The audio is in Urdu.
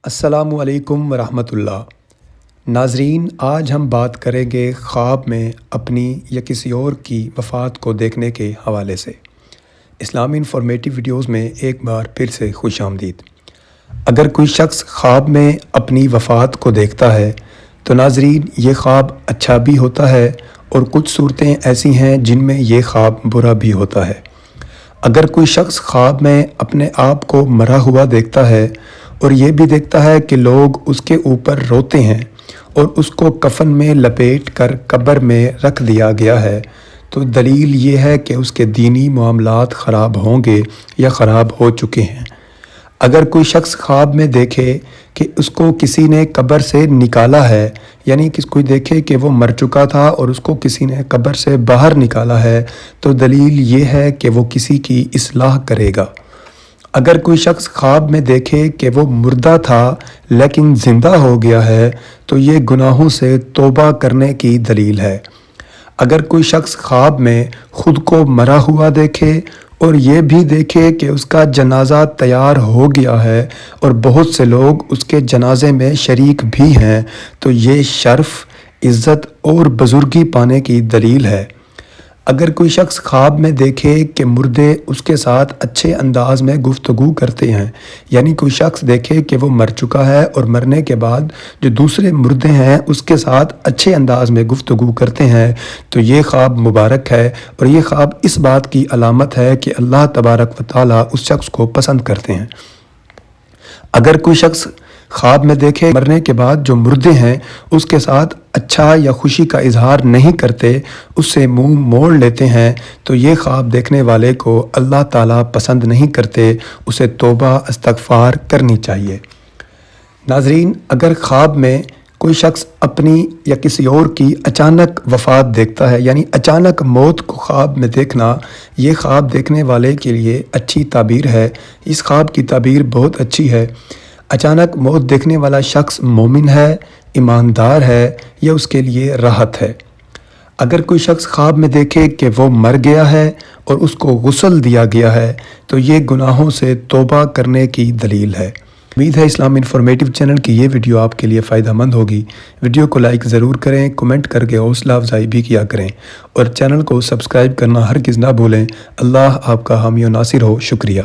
السلام علیکم ورحمۃ اللہ۔ ناظرین، آج ہم بات کریں گے خواب میں اپنی یا کسی اور کی وفات کو دیکھنے کے حوالے سے۔ اسلامی انفارمیٹیو ویڈیوز میں ایک بار پھر سے خوش آمدید۔ اگر کوئی شخص خواب میں اپنی وفات کو دیکھتا ہے تو ناظرین یہ خواب اچھا بھی ہوتا ہے اور کچھ صورتیں ایسی ہیں جن میں یہ خواب برا بھی ہوتا ہے۔ اگر کوئی شخص خواب میں اپنے آپ کو مرا ہوا دیکھتا ہے اور یہ بھی دیکھتا ہے کہ لوگ اس کے اوپر روتے ہیں اور اس کو کفن میں لپیٹ کر قبر میں رکھ دیا گیا ہے، تو دلیل یہ ہے کہ اس کے دینی معاملات خراب ہوں گے یا خراب ہو چکے ہیں۔ اگر کوئی شخص خواب میں دیکھے کہ اس کو کسی نے قبر سے نکالا ہے، یعنی کہ کوئی دیکھے کہ وہ مر چکا تھا اور اس کو کسی نے قبر سے باہر نکالا ہے، تو دلیل یہ ہے کہ وہ کسی کی اصلاح کرے گا۔ اگر کوئی شخص خواب میں دیکھے کہ وہ مردہ تھا لیکن زندہ ہو گیا ہے تو یہ گناہوں سے توبہ کرنے کی دلیل ہے۔ اگر کوئی شخص خواب میں خود کو مرا ہوا دیکھے اور یہ بھی دیکھے کہ اس کا جنازہ تیار ہو گیا ہے اور بہت سے لوگ اس کے جنازے میں شریک بھی ہیں، تو یہ شرف، عزت اور بزرگی پانے کی دلیل ہے۔ اگر کوئی شخص خواب میں دیکھے کہ مردے اس کے ساتھ اچھے انداز میں گفتگو کرتے ہیں، یعنی کوئی شخص دیکھے کہ وہ مر چکا ہے اور مرنے کے بعد جو دوسرے مردے ہیں اس کے ساتھ اچھے انداز میں گفتگو کرتے ہیں، تو یہ خواب مبارک ہے اور یہ خواب اس بات کی علامت ہے کہ اللہ تبارک و تعالیٰ اس شخص کو پسند کرتے ہیں۔ اگر کوئی شخص خواب میں دیکھے مرنے کے بعد جو مردے ہیں اس کے ساتھ اچھا یا خوشی کا اظہار نہیں کرتے، اس سے منہ موڑ لیتے ہیں، تو یہ خواب دیکھنے والے کو اللہ تعالیٰ پسند نہیں کرتے، اسے توبہ استغفار کرنی چاہیے۔ ناظرین، اگر خواب میں کوئی شخص اپنی یا کسی اور کی اچانک وفات دیکھتا ہے، یعنی اچانک موت کو خواب میں دیکھنا، یہ خواب دیکھنے والے کے لیے اچھی تعبیر ہے۔ اس خواب کی تعبیر بہت اچھی ہے۔ اچانک موت دیکھنے والا شخص مومن ہے، ایماندار ہے، یا اس کے لیے راحت ہے۔ اگر کوئی شخص خواب میں دیکھے کہ وہ مر گیا ہے اور اس کو غسل دیا گیا ہے تو یہ گناہوں سے توبہ کرنے کی دلیل ہے۔ امید ہے اسلام انفارمیٹیو چینل کی یہ ویڈیو آپ کے لیے فائدہ مند ہوگی۔ ویڈیو کو لائک ضرور کریں، کمنٹ کر کے حوصلہ افزائی بھی کیا کریں اور چینل کو سبسکرائب کرنا ہرگز نہ بھولیں۔ اللہ آپ کا حامی و ناصر ہو۔ شکریہ۔